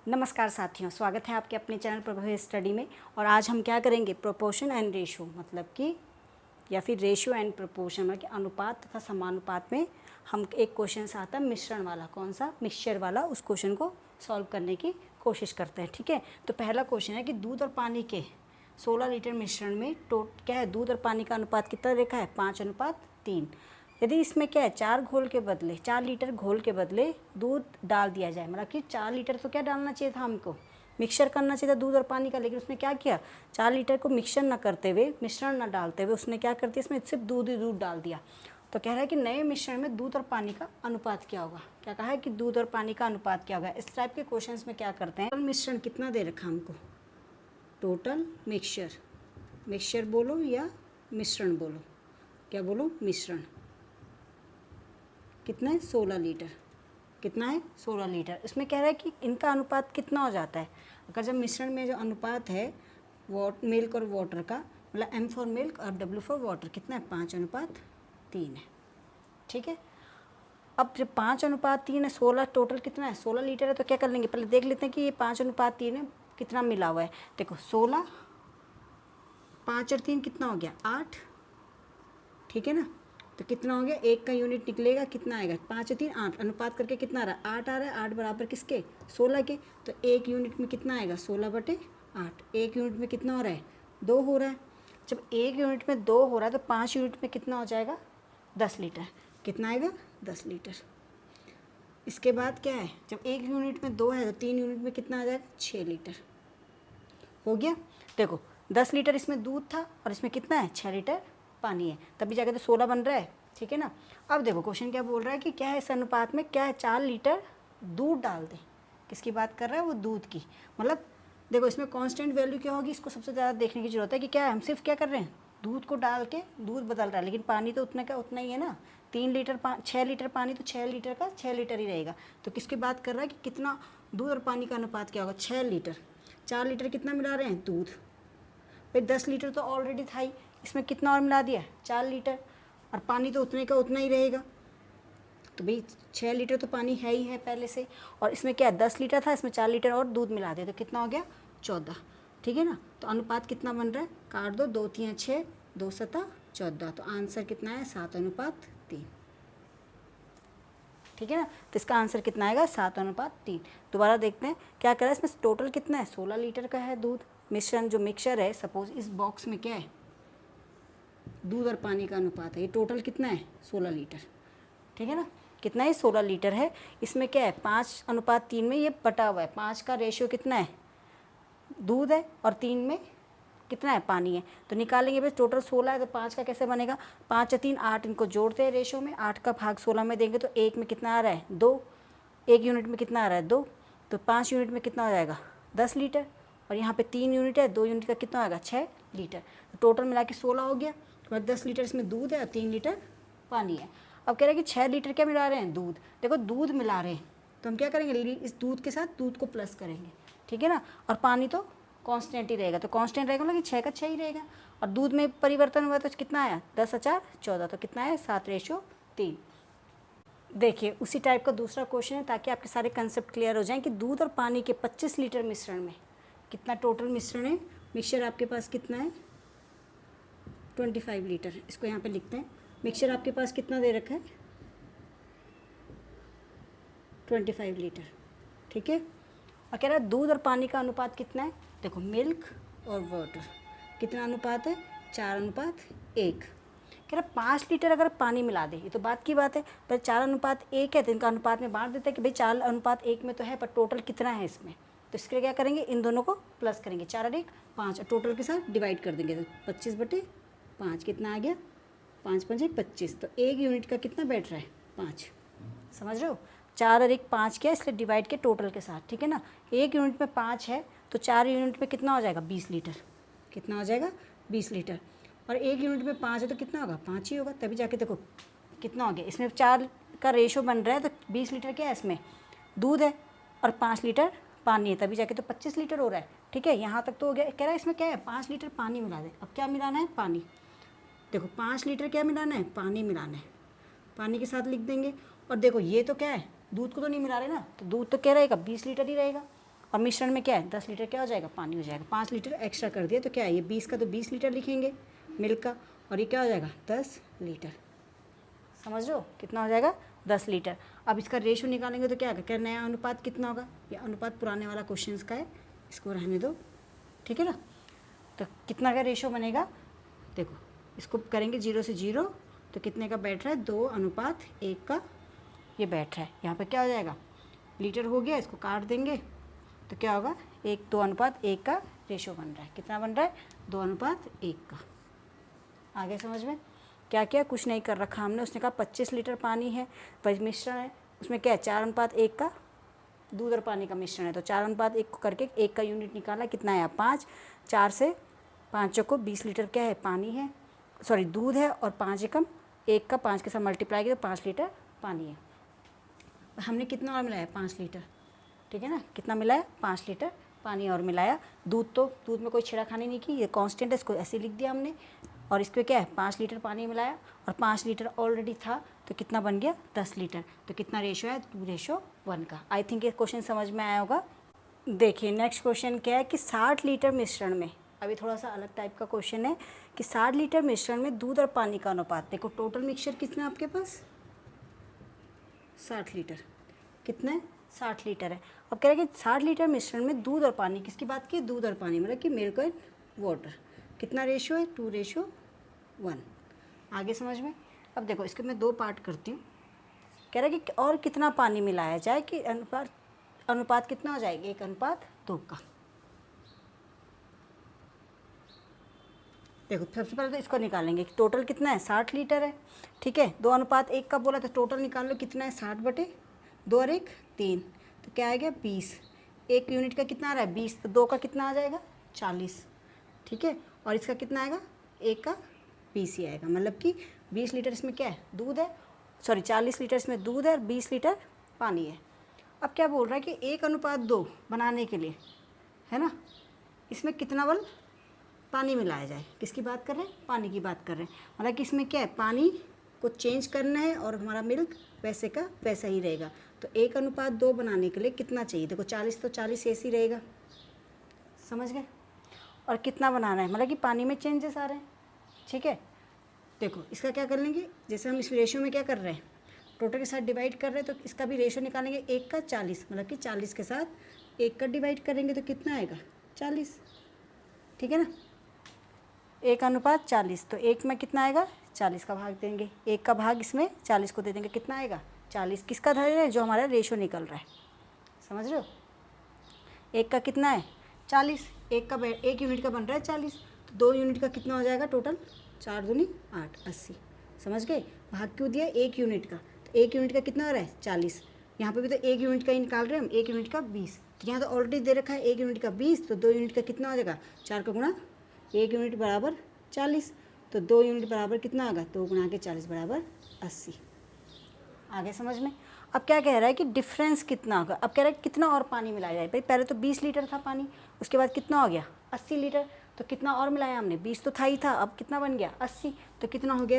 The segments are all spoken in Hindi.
नमस्कार साथियों, स्वागत है आपके अपने चैनल प्रभावी स्टडी में। और आज हम क्या करेंगे, प्रोपोर्शन एंड रेशो मतलब कि या फिर रेशियो एंड प्रोपोर्शन मतलब कि अनुपात तथा समानुपात में हम एक क्वेश्चन आता है मिश्रण वाला, कौन सा, मिक्सचर वाला, उस क्वेश्चन को सॉल्व करने की कोशिश करते हैं। ठीक है, तो पहला क्वेश्चन है कि दूध और पानी के 16 लीटर मिश्रण में क्या है, दूध और पानी का अनुपात कितना रेखा है, 5:3। यदि इसमें क्या है, 4 लीटर घोल के बदले दूध डाल दिया जाए, मतलब कि 4 लीटर तो क्या डालना चाहिए था हमको, मिक्सचर करना चाहिए था दूध और पानी का, लेकिन उसने क्या किया, 4 लीटर को मिक्सचर ना करते हुए, मिश्रण ना डालते हुए उसने क्या कर दिया, इसमें सिर्फ दूध ही दूध डाल दिया। तो कह रहा है कि नए मिश्रण में दूध और पानी का अनुपात क्या होगा। क्या कहा है कि दूध और पानी का अनुपात क्या होगा। इस टाइप के क्वेश्चन में क्या करते हैं, मिश्रण कितना दे रखा हमको, टोटल मिक्सचर बोलो या मिश्रण बोलो, क्या बोलो, मिश्रण कितना है, 16 लीटर। कितना है, 16 लीटर। इसमें कह रहा है कि इनका अनुपात कितना हो जाता है। अगर जब मिश्रण में जो अनुपात है मिल्क और वाटर का, मतलब M फॉर मिल्क और W फॉर वाटर, कितना है, 5:3 है। ठीक है, अब जब 5:3 है, 16 टोटल कितना है, 16 लीटर है, तो क्या कर लेंगे, पहले देख लेते हैं कि ये 5:3 है, कितना मिला हुआ है। देखो 16, 5 और 3 कितना हो गया, 8। ठीक है ना, तो कितना हो गया, एक का यूनिट निकलेगा, कितना आएगा, 5 और 3 8, अनुपात करके कितना आ रहा है, 8 आ रहा है। 8 बराबर किसके, 16 के। तो एक यूनिट में कितना आएगा, 16/8। एक यूनिट में कितना हो रहा है, 2 हो रहा है। जब एक यूनिट में 2 हो रहा है तो 5 यूनिट में कितना हो जाएगा, 10 लीटर। कितना आएगा, 10 लीटर। इसके बाद क्या है, जब एक यूनिट में 2 है तो 3 यूनिट में कितना आ जाएगा, 6 लीटर हो गया। देखो 10 लीटर इसमें दूध था और इसमें कितना है, 6 लीटर पानी है, तभी जाके तो 16 बन रहा है। ठीक है ना। अब देखो क्वेश्चन क्या बोल रहा है कि क्या है, इस अनुपात में क्या है, 4 लीटर दूध डाल दें। किसकी बात कर रहा है, वो दूध की। मतलब देखो इसमें कांस्टेंट वैल्यू क्या होगी, इसको सबसे ज़्यादा देखने की जरूरत है कि क्या है, हम सिर्फ क्या कर रहे हैं, दूध को डाल के दूध बदल रहा है, लेकिन पानी तो उतना का उतना ही है ना। 6 लीटर पानी तो 6 लीटर का 6 लीटर ही रहेगा। तो किसकी बात कर रहा है कि कितना दूध और पानी का अनुपात क्या होगा, 6 लीटर। 4 लीटर कितना मिला रहे हैं, दूध। भाई 10 लीटर तो ऑलरेडी था ही, इसमें कितना और मिला दिया, 4 लीटर, और पानी तो उतने का उतना ही रहेगा। तो भाई 6 लीटर तो पानी है ही है पहले से, और इसमें क्या 10 लीटर था, इसमें 4 लीटर और दूध मिला दिया, तो कितना हो गया, 14। ठीक है ना। तो अनुपात कितना बन रहा है, काट दो, 2 3 6, 2 7 14। तो आंसर कितना है, 7:3। ठीक है ना। तो इसका आंसर कितना आएगा, 7:3। दोबारा देखते हैं क्या करा है, इसमें टोटल कितना है, 16 लीटर का है दूध। मिश्रण जो मिक्सचर है, सपोज इस बॉक्स में क्या है, दूध और पानी का अनुपात है, ये टोटल कितना है, 16 लीटर। ठीक है ना, कितना है, 16 लीटर है। इसमें क्या है, 5:3 में ये बटा हुआ है। 5 का रेशियो कितना है, दूध है, और 3 में कितना है, पानी है। तो निकालेंगे भाई, टोटल 16 है तो 5 का कैसे बनेगा, 5 और 3 8, इनको जोड़ते हैं रेशियो में, 8 का भाग 16 में देंगे तो एक में कितना आ रहा है, 2। एक यूनिट में कितना आ रहा है, 2। तो 5 यूनिट में कितना हो जाएगा, 10 लीटर। और यहाँ पे 3 यूनिट है, 2 यूनिट का कितना आएगा, 6 लीटर। तो टोटल मिला के 16 हो गया। तो 10 लीटर इसमें दूध है और 3 लीटर पानी है। अब कह रहे हैं कि 6 लीटर क्या मिला रहे हैं, दूध। देखो दूध मिला रहे हैं तो हम क्या करेंगे, इस दूध के साथ दूध को प्लस करेंगे। ठीक है ना। और पानी तो कांस्टेंट ही रहेगा, तो कांस्टेंट रहेगा मतलब कि 6 का 6 ही रहेगा। और दूध में परिवर्तन हुआ तो कितना आया, 10 और 4 14। तो कितना है, 7:3। देखिए उसी टाइप का दूसरा क्वेश्चन है, ताकि आपके सारे कंसेप्ट क्लियर हो जाएं कि दूध और पानी के 25 लीटर मिश्रण में कितना टोटल मिश्रण है। मिक्सचर आपके पास कितना है, 25 लीटर। इसको यहाँ पे लिखते हैं। मिक्सचर आपके पास कितना दे रखा है, 25 लीटर। ठीक है। और कह रहा है दूध और पानी का अनुपात कितना है। देखो मिल्क और वाटर कितना अनुपात है, 4:1। कह रहा 5 लीटर अगर पानी मिला दे, ये तो बात की बात है, पर 4:1 है तो इनका अनुपात में बांट देते हैं कि भाई 4:1 में तो है, पर टोटल कितना है इसमें। तो इसके लिए क्या करेंगे, इन दोनों को प्लस करेंगे, 4 और 1 5, और टोटल के साथ डिवाइड कर देंगे। तो 25/5 कितना आ गया, 5 5 25। तो एक यूनिट का कितना बैठ रहा है, 5। समझ रहे हो, 4 और 1 5 किया, इसलिए डिवाइड के टोटल के साथ। ठीक है ना। एक यूनिट में 5 है तो 4 यूनिट में कितना हो जाएगा, 20 लीटर। कितना हो जाएगा, 20 लीटर। और एक यूनिट में 5 है तो कितना होगा, 5 ही होगा, तभी जाके देखो कितना हो गया। इसमें 4 का रेशो बन रहा है तो 20 लीटर क्या है, इसमें दूध है और 5 लीटर पानी है, तभी जाके तो 25 लीटर हो रहा है। ठीक है, यहाँ तक तो हो गया। कह रहा है इसमें क्या है, 5 लीटर पानी मिला दे। अब क्या मिलाना है, पानी। देखो 5 लीटर क्या मिलाना है, पानी मिलाना है, पानी के साथ लिख देंगे। और देखो ये तो क्या है, दूध को तो नहीं मिला रहे ना, तो दूध तो क्या रहेगा, 20 लीटर ही रहेगा। और मिश्रण में क्या है 10 लीटर क्या हो जाएगा पानी हो जाएगा। 5 लीटर एक्स्ट्रा कर दिया तो क्या है ये 20 का तो 20 लीटर लिखेंगे मिल्क का, और ये क्या हो जाएगा 10 लीटर। समझ लो कितना हो जाएगा 10 लीटर। अब इसका रेशो निकालेंगे तो क्या होगा, क्या नया अनुपात कितना होगा, ये अनुपात पुराने वाला क्वेश्चन का है, इसको रहने दो, ठीक है ना। तो कितना का रेशो बनेगा, देखो इसको करेंगे 0 से 0 तो कितने का बैठ रहा है 2:1 का ये बैठ रहा है। यहाँ पे क्या हो जाएगा लीटर हो गया, इसको काट देंगे तो क्या होगा 2:1 का रेशो बन रहा है। कितना बन रहा है 2:1 का। आगे समझ में क्या क्या कुछ नहीं कर रखा हमने। उसने कहा 25 लीटर पानी है मिश्रण है, उसमें क्या है 4:1 का दूध और पानी का मिश्रण है, तो 4:1 को करके 1 का यूनिट निकाला, कितना है 5, 4 से 5 को 20 लीटर क्या है पानी है, सॉरी दूध है, और 5 एकम 1 का 5 के साथ मल्टीप्लाई किया तो 5 लीटर पानी है। हमने कितना और मिलाया 5 लीटर, ठीक है ना, कितना मिलाया 5 लीटर पानी और मिलाया। दूध में कोई छेड़खानी नहीं की, ये कांस्टेंट है, इसको ऐसे लिख दिया हमने, और इसके क्या है 5 लीटर पानी मिलाया और 5 लीटर ऑलरेडी था तो कितना बन गया 10 लीटर। तो कितना रेशो है 2:1 का। आई थिंक ये क्वेश्चन समझ में आया होगा। देखिए नेक्स्ट क्वेश्चन क्या है कि 60 लीटर मिश्रण में, अभी थोड़ा सा अलग टाइप का क्वेश्चन है कि 60 लीटर मिश्रण में दूध और पानी का अनुपात। देखो टोटल मिक्सचर कितना है आपके पास 60 लीटर, कितना है 60 लीटर है। अब कह रहे हैं कि 60 लीटर मिश्रण में दूध और पानी, किसकी बात की दूध और पानी, मतलब कि मिल्क एंड वाटर, कितना रेशो है 2:1। आगे समझ में। अब देखो इसके मैं 2 पार्ट करती हूँ। कह रहा है कि और कितना पानी मिलाया जाए कि अनुपात कितना हो जाएगा 1:2 का। देखो सबसे पहले तो इसको निकालेंगे कि टोटल कितना है 60 लीटर है, ठीक है, 2:1 का बोला तो टोटल निकाल लो कितना है 60/2 और 1 3, तो क्या आ गया 20। 1 यूनिट का कितना आ रहा है 20, तो 2 का कितना आ जाएगा 40, ठीक है, और इसका कितना आएगा 1 का 20 ही आएगा, मतलब कि 20 लीटर इसमें क्या है दूध है, सॉरी 40 लीटर इसमें दूध है और 20 लीटर पानी है। अब क्या बोल रहा है कि 1:2 बनाने के लिए, है ना, इसमें कितना बल पानी मिलाया जाए। किसकी बात कर रहे हैं पानी की बात कर रहे हैं, मतलब कि इसमें क्या है पानी को चेंज करना है और हमारा मिल्क वैसे का वैसा ही रहेगा। तो 1:2 बनाने के लिए कितना चाहिए, देखो 40 तो 40 ऐसे ही रहेगा, समझ गए। और कितना बनाना है, मतलब कि पानी में चेंजेस आ रहे हैं, ठीक है। देखो इसका क्या कर लेंगे, जैसे हम इस रेशो में क्या कर रहे हैं टोटल के साथ डिवाइड कर रहे हैं, तो इसका भी रेशो निकालेंगे 1 का 40, मतलब कि 40 के साथ 1 का डिवाइड करेंगे तो कितना आएगा 40, ठीक है ना, 1:40। तो 1 में कितना आएगा 40 का भाग देंगे, 1 का भाग इसमें 40 को दे देंगे, कितना आएगा 40। किसका धर है जो हमारा रेशो निकल रहा है, समझ रहे हो। 1 का कितना है 40, 1 यूनिट का बन रहा है 40, तो 2 यूनिट का कितना हो जाएगा टोटल 4 दूनी 8 80, समझ गए। भाग क्यों दिया 1 यूनिट का, तो 1 यूनिट का कितना हो रहा है 40, यहाँ पे भी तो 1 यूनिट का ही निकाल रहे हैं हम, 1 यूनिट का 20, तो यहाँ तो ऑलरेडी दे रखा है 1 यूनिट का 20, तो 2 यूनिट का कितना हो जाएगा 4 का गुणा 1 यूनिट बराबर 40, तो 2 यूनिट बराबर कितना आएगा 2 गुणा के 40 बराबर 80। आगे समझ में। अब क्या कह रहा है कि डिफरेंस कितना होगा, अब कह रहा है कितना और पानी मिलाया जाए। भाई पहले तो 20 लीटर था पानी, उसके बाद कितना हो गया 80 लीटर, तो कितना और मिलाया हमने 20 तो था ही था, अब कितना बन गया 80, तो कितना हो गया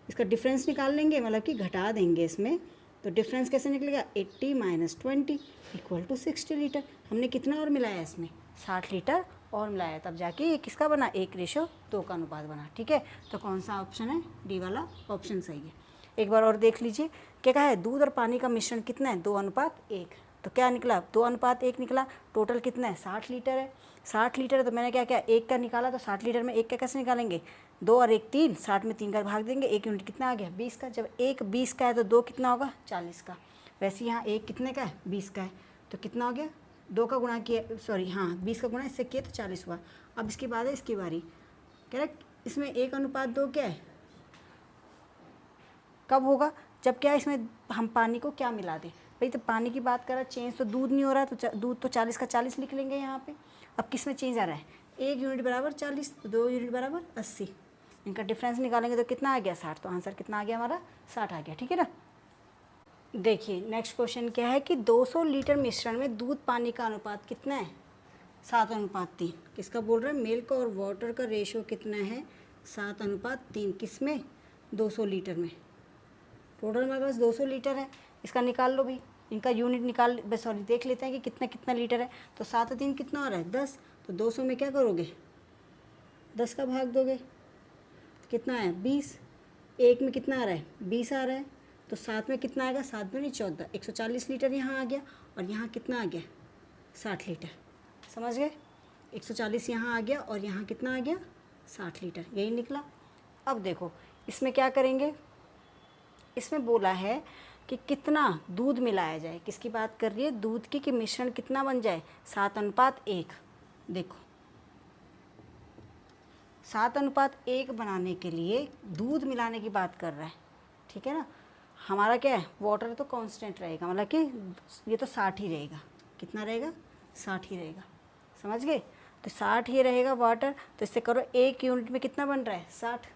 इसका डिफरेंस निकाल लेंगे, मतलब कि घटा देंगे इसमें, तो डिफरेंस कैसे निकलेगा 80 - 20 = 60 लीटर। हमने कितना और मिलाया इसमें 60 लीटर और मिलाया, तब जाके ये किसका बना 1:2 का अनुपात बना, ठीक है। तो कौन सा ऑप्शन है डी वाला ऑप्शन सही है। एक बार और देख लीजिए क्या कहा है, दूध और पानी का मिश्रण कितना है 2:1, तो क्या निकला 2:1 निकला। टोटल कितना है 60 लीटर है, 60 लीटर है, तो मैंने क्या किया 1 का निकाला, तो 60 लीटर में 1 का कैसे निकालेंगे 2 और 1 3, 60 में 3 का भाग देंगे, 1 यूनिट कितना आ गया 20 का। जब 1 20 का है तो 2 कितना होगा 40 का। वैसे यहाँ 1 कितने का है 20 का है, तो कितना हो गया 2 का गुणा किया, सॉरी हाँ 20 का गुणा इससे किया तो 40 हुआ। अब इसके बाद है इसकी बारी, करेक्ट, इसमें 1:2 क्या है कब होगा, जब क्या इसमें हम पानी को क्या मिला दें। भाई तो पानी की बात कर रहा है, चेंज तो दूध नहीं हो रहा है, तो दूध तो 40 का 40 लिख लेंगे यहाँ पे। अब किस में चेंज आ रहा है 1 यूनिट बराबर 40, तो 2 यूनिट बराबर 80, इनका डिफरेंस निकालेंगे तो कितना आ गया 60, तो आंसर कितना आ गया हमारा 60 आ गया, ठीक है ना। देखिए नेक्स्ट क्वेश्चन क्या है कि 200 लीटर मिश्रण में दूध पानी का अनुपात कितना है 7:3। किसका बोल रहा है मिल्क और वाटर का रेशो कितना है 7:3, किस में 200 लीटर में। टोटल हमारे पास 200 लीटर है, इसका निकाल लो भाई, इनका यूनिट निकाल सॉरी देख लेते हैं कि कितना कितना लीटर है। तो 7 और 3 कितना हो रहा है 10, तो 200 में क्या करोगे 10 का भाग दोगे, कितना है 20, एक में कितना आ रहा है 20 आ रहा है, तो 7 में कितना आएगा 7 में 14, 140 लीटर यहाँ आ गया, और यहाँ कितना आ गया 60 लीटर। समझ गए, 140 यहाँ आ गया और यहाँ कितना आ गया 60 लीटर, यही निकला। अब देखो इसमें क्या करेंगे, इसमें बोला है कि कितना दूध मिलाया जाए, किसकी बात कर रही है, दूध की, कि मिश्रण कितना बन जाए 7:1। देखो 7:1 बनाने के लिए दूध मिलाने की बात कर रहा है, ठीक है ना। हमारा क्या है वाटर तो कांस्टेंट रहेगा, मतलब कि ये तो 60 ही रहेगा, कितना रहेगा 60 ही रहेगा, समझ गए। तो 60 ही रहेगा वाटर, तो इससे करो 1 यूनिट में कितना बन रहा है 60,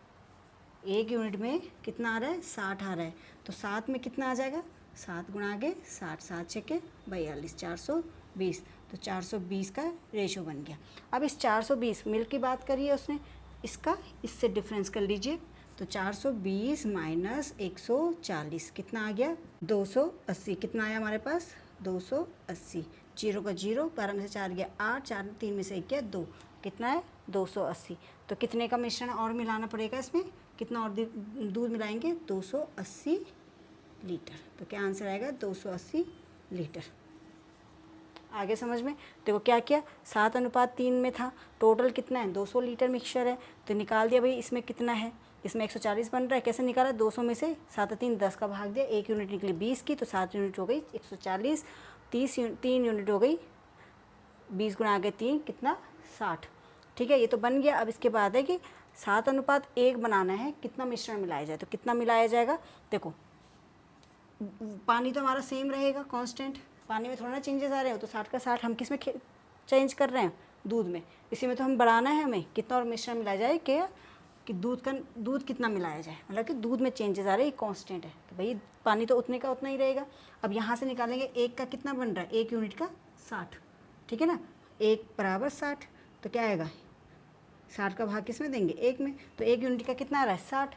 1 यूनिट में कितना आ रहा है 60 आ रहा है, तो 7 में कितना आ जाएगा 7 गुणा के 60, 7 छके 42, 420, तो 420 का रेशो बन गया। अब इस 420 मिल्क की बात करी है उसने, इसका इससे डिफरेंस कर लीजिए, तो 420 माइनस 140 कितना आ गया 280, कितना आया हमारे पास 280, जीरो का जीरो, 12 में से 4 गया 8, 4 3 में से 1 गया 2, कितना है 280। तो कितने का मिश्रण और मिलाना पड़ेगा इसमें, कितना और दूध मिलाएंगे 280 लीटर, तो क्या आंसर आएगा 280 लीटर। आगे समझ में, देखो क्या किया 7:3 में था, टोटल कितना है 200 लीटर मिक्सचर है, तो निकाल दिया भाई इसमें कितना है, इसमें 140 बन रहा है, कैसे निकाला 200 में से 7 3 10 का भाग दिया, 1 यूनिट निकली 20 की, तो 7 यूनिट हो गई 140, 3 यूनिट हो गई 20 गुणा आगे 3 कितना 60, ठीक है। ये तो बन गया। अब इसके बाद है कि 7:1 बनाना है, कितना मिश्रण मिलाया जाए, तो कितना मिलाया जाएगा, देखो पानी तो हमारा सेम रहेगा कांस्टेंट, पानी में थोड़ा ना चेंजेस आ रहे हो, तो 60 का 60 हम किस में चेंज कर रहे हैं दूध में, इसी में तो हम बढ़ाना है हमें, कितना और मिश्रण मिलाया जाए क्या, कि दूध कितना मिलाया जाए, मतलब कि दूध में चेंजेस आ रहे हैं, कांस्टेंट है, तो भाई पानी तो उतने का उतना ही रहेगा। अब यहाँ से निकालेंगे 1 का कितना बन रहा है, 1 यूनिट का 60, ठीक है ना, 1 बराबर 60, तो क्या आएगा 60 का भाग किस में देंगे 1 में, तो 1 यूनिट का कितना आ रहा है 60,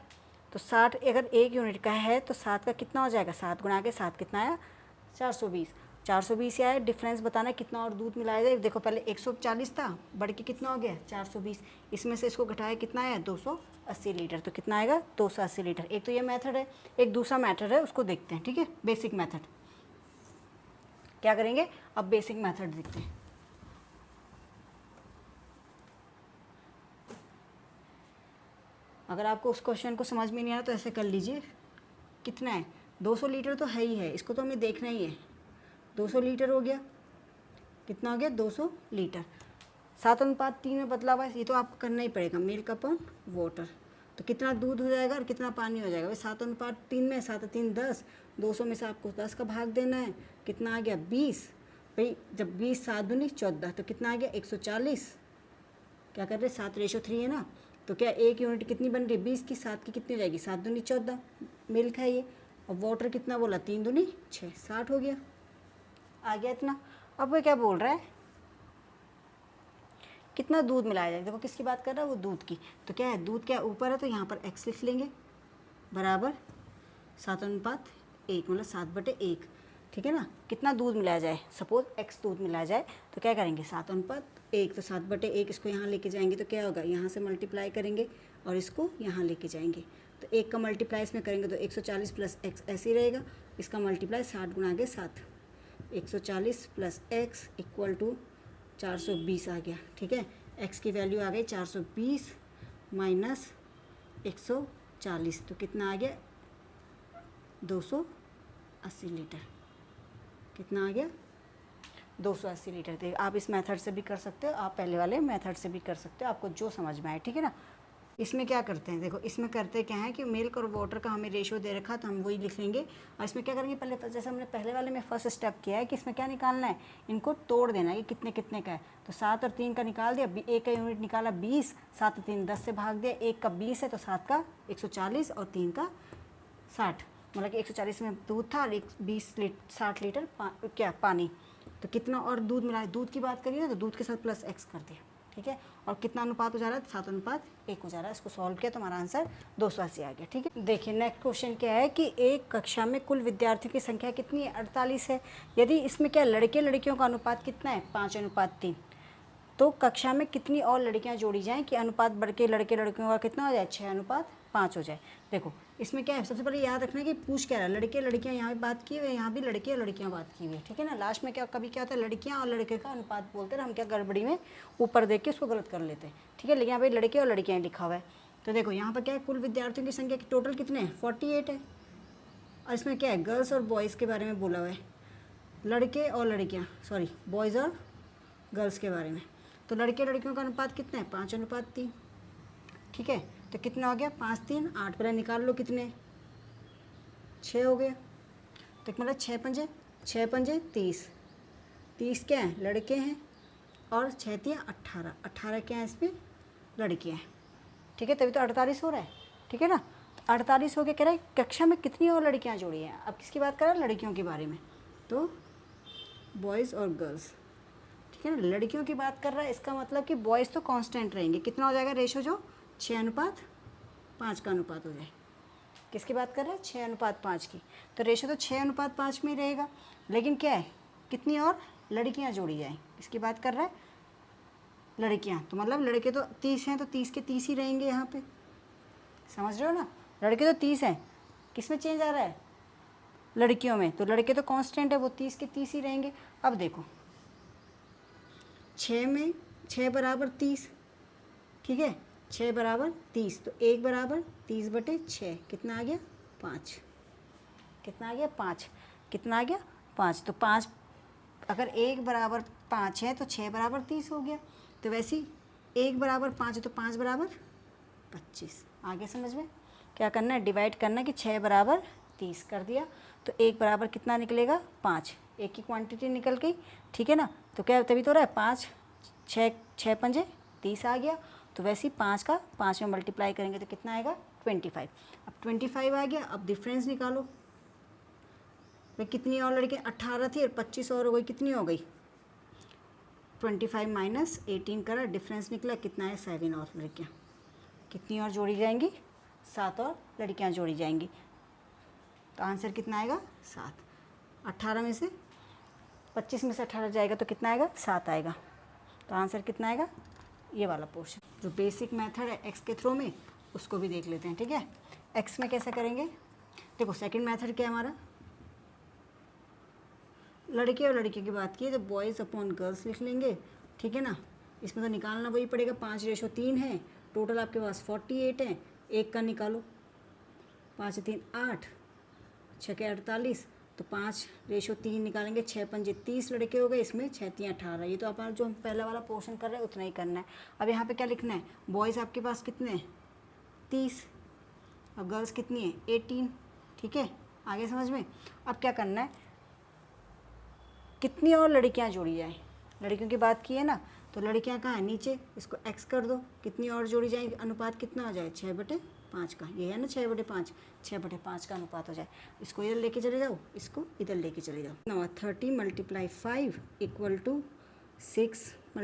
तो 60 अगर 1 यूनिट का है तो 7 का कितना हो जाएगा, 7 गुणा के 7 कितना आया 420, 420 आया। डिफरेंस बताना कितना और दूध मिलाया जाए, देखो पहले 140 था, बढ़ के कितना हो गया 420, इसमें से इसको घटाया कितना आया 280 लीटर, तो कितना आएगा 280 लीटर। एक तो ये मेथड है, एक दूसरा मेथड है उसको देखते हैं, ठीक है, बेसिक मेथड क्या करेंगे, अब बेसिक मेथड देखते हैं। अगर आपको उस क्वेश्चन को समझ में नहीं आया तो ऐसे कर लीजिए, कितना है 200 लीटर तो है ही है, इसको तो हमें देखना ही है, 200 लीटर हो गया, कितना हो गया 200 लीटर, 7:3 में बदला हुआ है, ये तो आपको करना ही पड़ेगा, मिल्क अपॉन वाटर, तो कितना दूध हो जाएगा और कितना पानी हो जाएगा, भाई 7:3 में 7 3 10, 200 में से आपको 10 का भाग देना है, कितना आ गया 20, भाई जब 20 7 दूनी 14, तो कितना आ गया 140, क्या कर रहे 7:3 है ना, तो क्या 1 यूनिट कितनी बन रही है 20 की, 7 की कितनी हो जाएगी 7 दूनी 14, मिल्क है ये, और वाटर कितना बोला 3 दूनी 6, 60 हो गया, आ गया इतना। अब वो क्या बोल रहा है कितना दूध मिलाया जाए, देखो किसकी बात कर रहा है वो दूध की, तो क्या है दूध क्या ऊपर है, तो यहाँ पर x लिख लेंगे बराबर 7:1 मतलब 7/1, ठीक है ना। कितना दूध मिलाया जाए, सपोज x दूध मिलाया जाए, तो क्या करेंगे 7:1, तो 7/1 इसको यहाँ लेके जाएंगे तो क्या होगा, यहाँ से मल्टीप्लाई करेंगे और इसको यहाँ लेके जाएंगे, तो 1 का मल्टीप्लाई इसमें करेंगे तो 140 प्लस x ऐसे ही रहेगा, इसका मल्टीप्लाई 60 गुणा के 7, 140 प्लस x इक्वल टू 420 आ गया, ठीक है। x की वैल्यू आ गई 420 माइनस 140, तो कितना आ गया 280 लीटर, कितना आ गया 280 लीटर। देखिए आप इस मेथड से भी कर सकते हो, आप पहले वाले मेथड से भी कर सकते हो, आपको जो समझ में आए, ठीक है ना। इसमें क्या करते हैं, देखो इसमें करते क्या है कि मिल्क और वाटर का हमें रेशियो दे रखा, तो हम वही लिख लेंगे, और इसमें क्या करेंगे पहले जैसे हमने पहले वाले में फर्स्ट स्टेप किया है कि इसमें क्या निकालना है, इनको तोड़ देना है, ये कितने कितने का है, तो 7 और 3 का निकाल दिया, 1 का यूनिट निकाला 20, 7 और 3 10 से भाग दिया, 1 का 20 है तो 7 का 140 और 3 का 60, मतलब कि 140 में दूध था और 60 लीटर क्या पानी, तो कितना और दूध मिला, दूध की बात करिए ना तो दूध के साथ प्लस x कर दिया, ठीक है। और कितना अनुपात हो जा रहा है, 7:1 हो जा रहा है। इसको सॉल्व किया तो हमारा आंसर 280 आ गया, ठीक है। देखिए नेक्स्ट क्वेश्चन क्या है कि एक कक्षा में कुल विद्यार्थियों की संख्या कितनी है, 48 है। यदि इसमें क्या लड़के लड़कियों का अनुपात कितना है, 5:3, तो कक्षा में कितनी और लड़कियां जोड़ी जाएं कि अनुपात बढ़ के लड़के लड़कियों का कितना हो जाए, 6:5 हो जाए। देखो इसमें क्या है, सबसे पहले याद रखना है कि पूछ क्या रहा है, लड़के लड़कियां यहाँ भी बात की हुई है, यहाँ भी लड़के और लड़कियां बात की हुई है, ठीक है ना। लास्ट में क्या कभी क्या होता है, लड़कियां और लड़के का अनुपात बोलते हैं, हम क्या गड़बड़ी में ऊपर देख के उसको गलत कर लेते हैं, ठीक है। लेकिन यहाँ पे लड़के और लड़कियाँ लिखा हुआ है। तो देखो यहाँ पर क्या है, कुल विद्यार्थियों की संख्या टोटल कितने हैं, 48 है। और इसमें क्या है, गर्ल्स और बॉयज़ के बारे में बोला हुआ है, लड़के और लड़कियाँ, सॉरी बॉयज़ और गर्ल्स के बारे में। तो लड़के लड़कियों का अनुपात कितना है, 5:3, ठीक है। तो कितना हो गया, 5, 3, 8, पहले निकाल लो कितने, 6 हो गया। तो मतलब 6 पंजे 30, 30 क्या है, लड़के हैं, और 6 3 18, 18 क्या है इसमें, लड़कियाँ हैं, ठीक है। तभी तो 48 हो रहा है, ठीक है ना। तो 48 हो गया, कह रहा है कक्षा में कितनी और लड़कियाँ जोड़ी हैं। अब किसकी बात कर रहा है, लड़कियों के बारे में, तो बॉयज़ और गर्ल्स, ठीक है ना। लड़कियों की बात कर रहा है, इसका मतलब कि बॉयज़ तो कांस्टेंट रहेंगे, कितना हो जाएगा रेशो, जो 6:5 का अनुपात हो जाए। किसकी बात कर रहा है, 6:5 की। तो रेशो तो 6:5 में ही रहेगा, लेकिन क्या है, कितनी और लड़कियां जोड़ी जाएं, इसकी बात कर रहा है, लड़कियां। तो मतलब लड़के तो 30 हैं, तो 30 के 30 ही रहेंगे यहाँ पे, समझ रहे हो ना। लड़के तो 30 हैं, किस में चेंज आ रहा है, लड़कियों में। तो लड़के तो कांस्टेंट है, वो 30 के 30 ही रहेंगे। अब देखो 6 में 6 बराबर 30, ठीक है, 6 बराबर 30, तो 1 बराबर 30/6, कितना आ गया, 5। कितना आ गया, 5। कितना आ गया, 5। तो 5, अगर 1 बराबर 5 है तो 6 बराबर 30 हो गया। तो वैसे ही 1 बराबर 5 है तो 5 बराबर 25। आगे समझ में क्या करना है, डिवाइड करना है कि 6 बराबर 30 कर दिया, तो 1 बराबर कितना निकलेगा, 5। एक की क्वांटिटी निकल गई, ठीक है ना। तो क्या तभी तो रहा है 5, 6 पंजे 30 आ गया। तो वैसे ही 5 का 5 में मल्टीप्लाई करेंगे तो कितना आएगा, 25। अब 25 आ गया, अब डिफरेंस निकालो भाई, कितनी और लड़कियाँ, 18 थी और 25 और हो गई, कितनी हो गई, 25 - 18 करा, डिफरेंस निकला, कितना है, 7 और लड़कियाँ। कितनी और जोड़ी जाएंगी, 7 और लड़कियाँ जोड़ी जाएंगी। तो आंसर कितना आएगा, 7। 18 में से 25 में से 18 जाएगा तो कितना आएगा, 7 आएगा। तो आंसर कितना आएगा, ये वाला पोर्शन। जो बेसिक मेथड है एक्स के थ्रू में, उसको भी देख लेते हैं, ठीक है। एक्स में कैसे करेंगे, देखो सेकंड मेथड क्या है हमारा, लड़के और लड़की की बात की है तो बॉयज़ अपॉन गर्ल्स लिख लेंगे, ठीक है ना। इसमें तो निकालना वही पड़ेगा, 5:3 है, टोटल आपके पास 48 है, एक का निकालो, 5 3 8, 6 के 48, तो 5:3 निकालेंगे, 6 पंजे 30 लड़के हो गए, इसमें 6 3 18। ये तो अपना जो हम पहला वाला पोर्शन कर रहे हैं उतना ही करना है। अब यहाँ पे क्या लिखना है, बॉयज़ आपके पास कितने हैं, 30, और गर्ल्स कितनी है, 18, ठीक है। आगे समझ में। अब क्या करना है, कितनी और लड़कियाँ जोड़ी जाएँ, लड़कियों की बात की है ना, तो लड़कियाँ कहाँ हैं, नीचे, इसको x कर दो, कितनी और जोड़ी जाएंगी, अनुपात कितना हो जाए, 6/5 का, ये है ना 6/5, 6/5 का अनुपात हो जाए। इसको इधर लेके चले जाओ, इसको इधर लेके चले जाओ। नवा 30 × 5 = 6 ×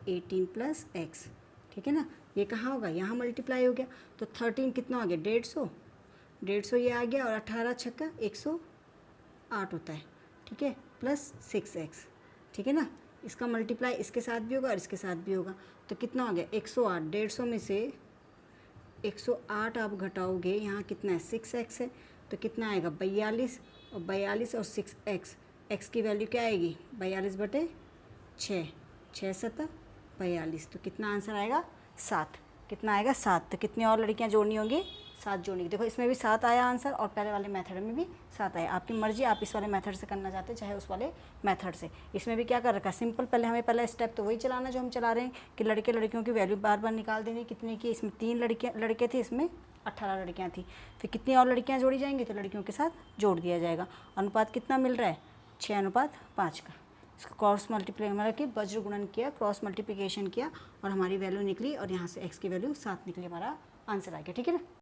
18 + x, ठीक है ना। ये कहाँ होगा, यहाँ मल्टीप्लाई हो गया, तो 13 कितना हो गया, 150 ये आ गया, और 18 छक्का 108 होता है, ठीक है, प्लस 6x, ठीक है ना। इसका मल्टीप्लाई इसके साथ भी होगा और इसके साथ भी होगा, तो कितना हो गया, 108। 150 में से 108 आप घटाओगे, यहाँ कितना है, 6x है, तो कितना आएगा, 42, और 42 और 6x, x की वैल्यू क्या आएगी, 42/6, 6 7 42, तो कितना आंसर आएगा, 7। कितना आएगा, 7। तो कितनी और लड़कियाँ जोड़नी होंगी, 7 जोड़नी। देखो इसमें भी 7 आया आंसर, और पहले वाले मेथड में भी 7 आया। आपकी मर्जी, आप इस वाले मेथड से करना चाहते हैं चाहे उस वाले मेथड से। इसमें भी क्या कर रखा है, सिंपल, पहला स्टेप तो वही चलाना जो हम चला रहे हैं कि लड़के लड़कियों की वैल्यू बार बार निकाल देनी, कितने की, इसमें 3 लड़के थे, इसमें 18 लड़कियाँ थी। फिर कितनी और लड़कियाँ जोड़ी जाएंगी, तो लड़कियों के साथ जोड़ दिया जाएगा। अनुपात कितना मिल रहा है, 6:5 का। इसको क्रॉस मल्टीप्लाई, मतलब कि वज्र गुणन किया, क्रॉस मल्टीप्लिकेशन किया, और हमारी वैल्यू निकली, और यहाँ से x की वैल्यू 7 निकली, हमारा आंसर आ गया, ठीक है ना।